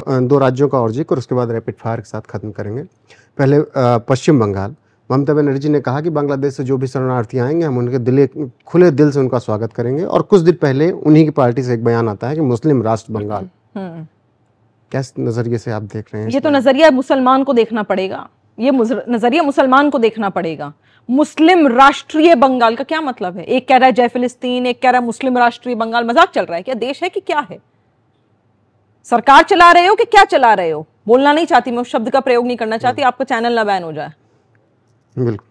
दो राज्यों का और जिक्र, और उसके बाद रैपिड फायर के साथ खत्म करेंगे। पहले पश्चिम बंगाल, ममता बनर्जी ने कहा कि बांग्लादेश से जो भी शरणार्थी आएंगे हम उनके खुले दिल से उनका स्वागत करेंगे। और कुछ दिन पहले उन्हीं की पार्टी से एक बयान आता है कि मुस्लिम राष्ट्र बंगाल। किस नजरिए से आप देख रहे हैं? ये तो नजरिया मुसलमान को देखना पड़ेगा, ये नजरिया मुसलमान को देखना पड़ेगा। मुस्लिम राष्ट्रीय बंगाल का क्या मतलब है? एक कह रहा है जय फिलिस्तीन, एक कह रहा है मुस्लिम राष्ट्रीय बंगाल। मजाक चल रहा है क्या? देश है कि क्या है? सरकार चला रहे हो कि क्या चला रहे हो? बोलना नहीं चाहती मैं, उस शब्द का प्रयोग नहीं करना चाहती, आपका चैनल ना बैन हो जाए। बिल्कुल।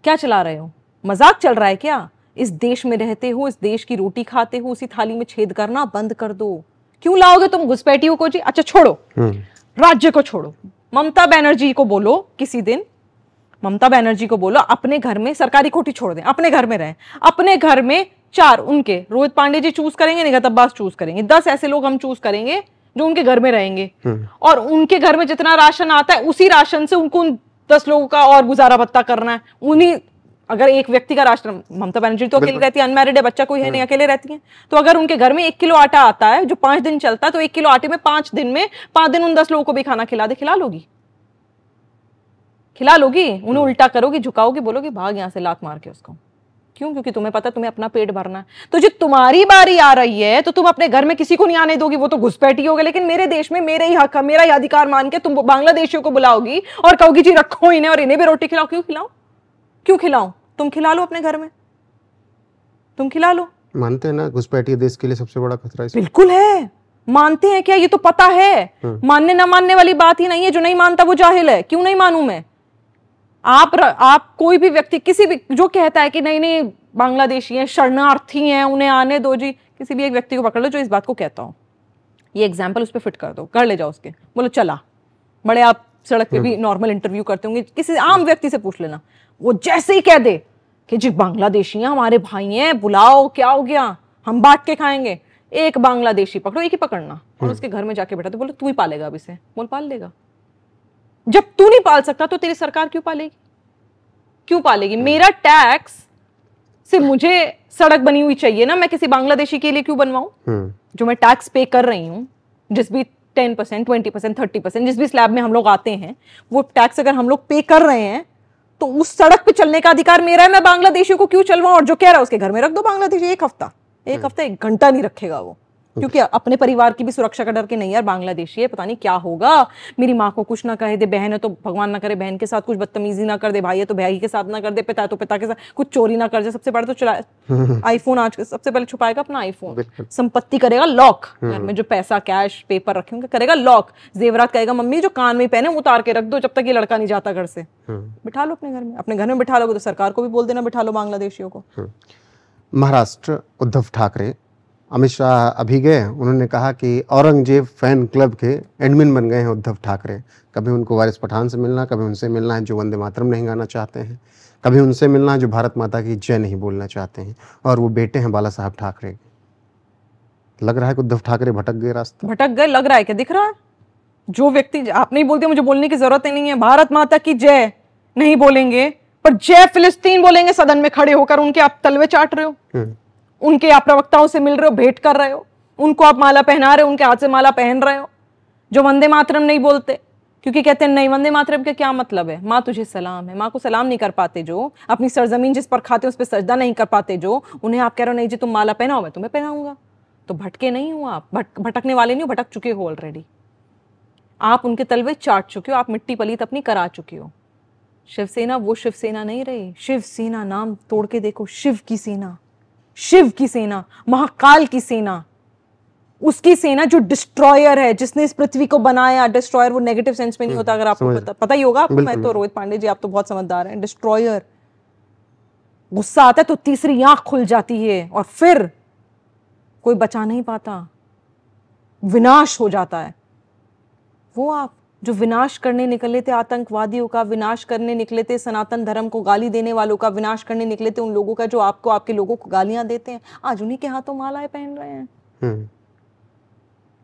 क्या चला रहे हो? मजाक चल रहा है क्या? इस देश में रहते हो, इस देश की रोटी खाते हो, उसी थाली में छेद करना बंद कर दो। क्यों लाओगे तुम घुसपैठियों को जी? अच्छा छोड़ो, राज्य को छोड़ो, ममता बनर्जी को बोलो किसी दिन, ममता बनर्जी को बोलो अपने घर में सरकारी कोठी छोड़ दें, अपने घर में रहें। अपने घर में 4 उनके रोहित पांडे जी चूज करेंगे, निगत अब्बास चूज करेंगे, 10 ऐसे लोग हम चूज करेंगे जो उनके घर में रहेंगे, और उनके घर में जितना राशन आता है उसी राशन से उनको 10 लोगों का और गुजारा भत्ता करना है। उन्हीं, अगर एक व्यक्ति का राशन, ममता बनर्जी तो अकेले रहती है, अनमैरिड है, बच्चा कोई है नहीं, अकेले रहती है, तो अगर उनके घर में 1 किलो आटा आता है जो 5 दिन चलता है, तो 1 किलो आटे में 5 दिन उन 10 लोगों को भी खाना खिला दे, खिला लोगी? खिला लोगी? उन्हें उल्टा करोगी, झुकाओगी, बोलोगी भाग यहां से लात मार के उसको। क्यों? क्योंकि तुम्हें पता तुम्हें अपना पेट भरना है। तो जो तुम्हारी बारी आ रही है तो तुम अपने घर में किसी को नहीं आने दोगी, वो तो घुसपैठी होगी, लेकिन मेरे देश में मेरे ही हक, मेरा ही अधिकार मान के तुम बांग्लादेशियों को बुलाओगी और कहोगी जी रखो इन्हें और इन्हें भी रोटी खिलाओ। क्यों खिलाओ? क्यों खिलाओ? तुम खिला लो अपने घर में, तुम खिला लो। मानते हैं ना घुसपैठी देश के लिए सबसे बड़ा खतरा है? बिल्कुल है। मानते हैं क्या? ये तो पता है। मानने ना मानने वाली बात ही नहीं है। जो नहीं मानता वो जाहिल है। क्यों नहीं मानूं मैं? आप कोई भी व्यक्ति, किसी भी जो कहता है कि नहीं नहीं बांग्लादेशी हैं, शरणार्थी हैं, उन्हें आने दो जी, किसी भी एक व्यक्ति को पकड़ लो जो इस बात को कहता हो, ये एग्जाम्पल उस पर फिट कर दो, कर ले जाओ उसके, बोलो चला। बड़े आप सड़क पे भी नॉर्मल इंटरव्यू करते होंगे, किसी आम व्यक्ति से पूछ लेना, वो जैसे ही कह दे कि जी बांग्लादेशी हैं, हमारे भाई हैं, बुलाओ, क्या हो गया, हम बांट के खाएंगे, एक बांग्लादेशी पकड़ो, एक ही पकड़ना, और उसके घर में जाके बैठा तो बोलो तू ही पालेगा अब इसे। बोल पाल लेगा। जब तू नहीं पाल सकता तो तेरी सरकार क्यों पालेगी? क्यों पालेगी? मेरा टैक्स से मुझे सड़क बनी हुई चाहिए ना, मैं किसी बांग्लादेशी के लिए क्यों बनवाऊं? जो मैं टैक्स पे कर रही हूं, जिस भी 10%, 20%, 30%, जिस भी स्लैब में हम लोग आते हैं, वो टैक्स अगर हम लोग पे कर रहे हैं तो उस सड़क पे चलने का अधिकार मेरा है। मैं बांग्लादेशियों को क्यों चलवाऊं? और जो कह रहा है उसके घर में रख दो बांग्लादेशी। एक हफ्ता 1 घंटा नहीं रखेगा वो, क्योंकि अपने परिवार की भी सुरक्षा का डर के नहीं यार बांग्लादेशी है, पता नहीं क्या होगा, मेरी माँ को कुछ ना कहे दे, बहन है तो भगवान ना करे बहन के साथ कुछ बदतमीजी ना कर दे, भाई है तो भाई के साथ ना कर दे, पिता है तो पिता के साथ कुछ चोरी ना कर दे। सबसे बड़ा तो चला आईफोन, आज सबसे पहले छुपाएगा अपना आईफोन, संपत्ति करेगा लॉक, घर में जो पैसा कैश पेपर रखे होंगे करेगा लॉक, जेवरात कहेगा मम्मी जो कान में पहने उतार के रख दो जब तक ये लड़का नहीं जाता घर से। बिठा लो अपने घर में, अपने घर में बिठा लोगे तो सरकार को भी बोल देना बिठा लो बांग्लादेशियों को। महाराष्ट्र, उद्धव ठाकरे, अमित शाह अभी गए, उन्होंने कहा कि औरंगजेब फैन क्लब के एडमिन बन गए हैं उद्धव ठाकरे। कभी उनको वारिस पठान से मिलना, कभी उनसे मिलना है जो वंदे मातरम नहीं गाना चाहते हैं, कभी उनसे मिलना है जो भारत माता की जय नहीं बोलना चाहते हैं, और वो बेटे हैं बाला साहब ठाकरे। लग रहा है कि उद्धव ठाकरे भटक गए रास्ता। भटक गए लग रहा है, क्या दिख रहा है? जो व्यक्ति, आप नहीं बोलते, मुझे बोलने की जरूरत ही नहीं है, भारत माता की जय नहीं बोलेंगे पर जय फिलिस्तीन बोलेंगे सदन में खड़े होकर, उनके आप तलवे चाट रहे हो, उनके आप प्रवक्ताओं से मिल रहे हो, भेंट कर रहे हो, उनको आप माला पहना रहे हो, उनके हाथ से माला पहन रहे हो, जो वंदे मातरम नहीं बोलते क्योंकि कहते हैं नहीं वंदे मातरम का क्या मतलब है, माँ तुझे सलाम है, माँ को सलाम नहीं कर पाते, जो अपनी सरजमीन जिस पर खाते उस पर सजदा नहीं कर पाते, जो उन्हें आप कह रहे हो नहीं जी तुम माला पहनाओ, मैं तुम्हें पहनाऊंगा। तो भटके नहीं हो आप, भटकने वाले नहीं हो, भटक चुके हो ऑलरेडी। आप उनके तलवे चाट चुके हो, आप मिट्टी पलीत अपनी करा चुके हो। शिवसेना वो शिवसेना नहीं रही। शिवसेना नाम तोड़ के देखो, शिव की सेना, शिव की सेना, महाकाल की सेना, उसकी सेना जो डिस्ट्रॉयर है, जिसने इस पृथ्वी को बनाया। डिस्ट्रॉयर वो नेगेटिव सेंस में नहीं होता, अगर आपको पता ही होगा आपको, मैं तो रोहित पांडे जी आप तो बहुत समझदार हैं। डिस्ट्रॉयर, गुस्सा आता है तो तीसरी आंख खुल जाती है और फिर कोई बचा नहीं पाता, विनाश हो जाता है। वो आप जो विनाश करने निकले थे आतंकवादियों का, विनाश करने निकले थे सनातन धर्म को गाली देने वालों का, विनाश करने निकले थे उन लोगों का जो आपको आपके लोगों को गालियां देते हैं, आज उन्हीं के हाथों मालाएं पहन रहे हैं।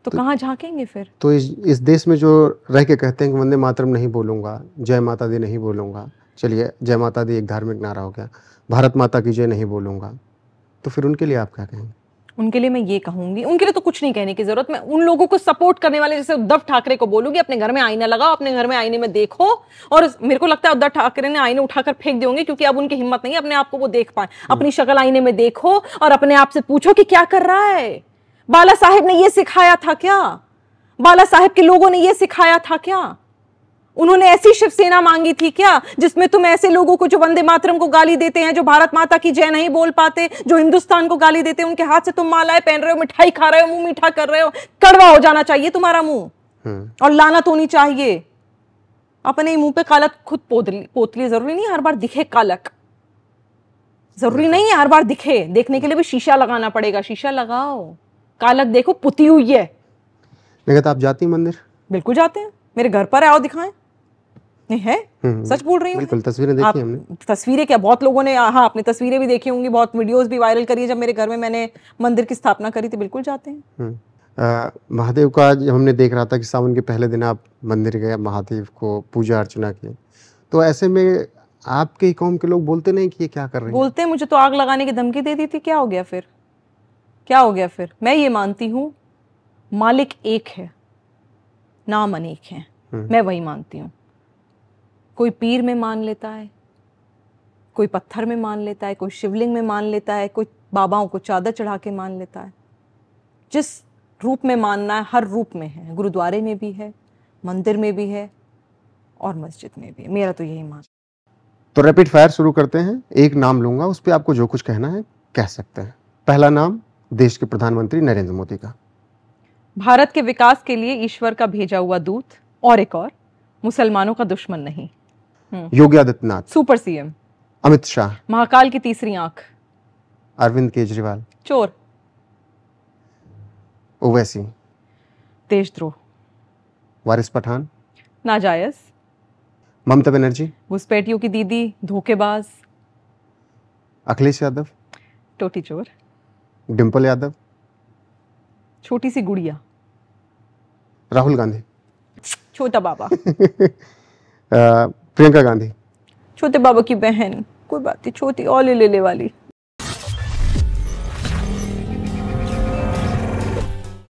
तो कहाँ झांकेंगे फिर? तो इस देश में जो रह के कहते हैं कि वंदे मातरम नहीं बोलूंगा, जय माता दी नहीं बोलूंगा, चलिए जय माता दी एक धार्मिक नारा हो गया, भारत माता की जय नहीं बोलूंगा, तो फिर उनके लिए आप क्या कहेंगे? उनके लिए मैं ये कहूंगी, उनके लिए तो कुछ नहीं कहने की जरूरत, मैं उन लोगों को सपोर्ट करने वाले जैसे उद्धव ठाकरे को बोलूंगी अपने घर में आईना लगाओ, अपने घर में आईने में देखो। और मेरे को लगता है उद्धव ठाकरे ने आईने उठाकर फेंक देंगे, क्योंकि अब उनकी हिम्मत नहीं है अपने आप को वो देख पाए। अपनी शक्ल आईने में देखो और अपने आप से पूछो कि क्या कर रहा है। बाला साहेब ने ये सिखाया था क्या? बाला साहेब के लोगों ने ये सिखाया था क्या? उन्होंने ऐसी शिवसेना मांगी थी क्या जिसमें तुम ऐसे लोगों को जो वंदे मातरम को गाली देते हैं, जो भारत माता की जय नहीं बोल पाते, जो हिंदुस्तान को गाली देते हैं, उनके हाथ से तुम मालाएं पहन रहे हो, मिठाई खा रहे हो, मुंह मीठा कर रहे हो? कड़वा हो जाना चाहिए तुम्हारा मुंह और लानत होनी चाहिए। अपने मुंह पे कालक खुद पोतली जरूरी नहीं हर बार दिखे कालक, जरूरी नहीं है हर बार दिखे। देखने के लिए भी शीशा लगाना पड़ेगा, शीशा लगाओ, कालक देखो पुती हुई है। लेकिन आप जाती हैं मंदिर? बिल्कुल जाते हैं, मेरे घर पर आओ दिखाएं। नहीं है, सच बोल रही हूँ। बिल्कुल, तस्वीरें देखी हमने। तस्वीरें क्या, बहुत लोगों ने हाँ अपनी तस्वीरें भी देखी होंगी, बहुत वीडियोस भी वायरल करी है जब मेरे घर में मैंने मंदिर की स्थापना करी थी। बिल्कुल जाते हैं। महादेव का जब हमने देख रहा था कि सावन के पहले दिन आप मंदिर गए, महादेव को पूजा अर्चना की, तो ऐसे में आपके कौम के लोग बोलते नहीं कि ये क्या कर रहे हैं? बोलते हैं, मुझे तो आग लगाने की धमकी दे दी थी। क्या हो गया फिर? क्या हो गया फिर? मैं ये मानती हूँ मालिक एक है, नाम अनेक है। मैं वही मानती हूँ। कोई पीर में मान लेता है, कोई पत्थर में मान लेता है, कोई शिवलिंग में मान लेता है, कोई बाबाओं को चादर चढ़ा के मान लेता है। जिस रूप में मानना है हर रूप में है, गुरुद्वारे में भी है, मंदिर में भी है और मस्जिद में भी है। मेरा तो यही मान। तो रैपिड फायर शुरू करते हैं। एक नाम लूंगा, उस पर आपको जो कुछ कहना है कह सकते हैं। पहला नाम देश के प्रधानमंत्री नरेंद्र मोदी का। भारत के विकास के लिए ईश्वर का भेजा हुआ दूत, और एक और, मुसलमानों का दुश्मन नहीं। योगी आदित्यनाथ। Super CM. अमित शाह। महाकाल की तीसरी आंख। अरविंद केजरीवाल। चोर। ओवैसी। देशद्रोह। वारिस पठान। नाजायज। ममता बनर्जी। घुसपैठियों की दीदी, धोखेबाज। अखिलेश यादव। टोटी चोर। डिंपल यादव। छोटी सी गुड़िया। राहुल गांधी। छोटा बाबा। प्रियंका गांधी। छोटे बाबा की बहन, कोई बात नहीं, छोटी और ले वाली।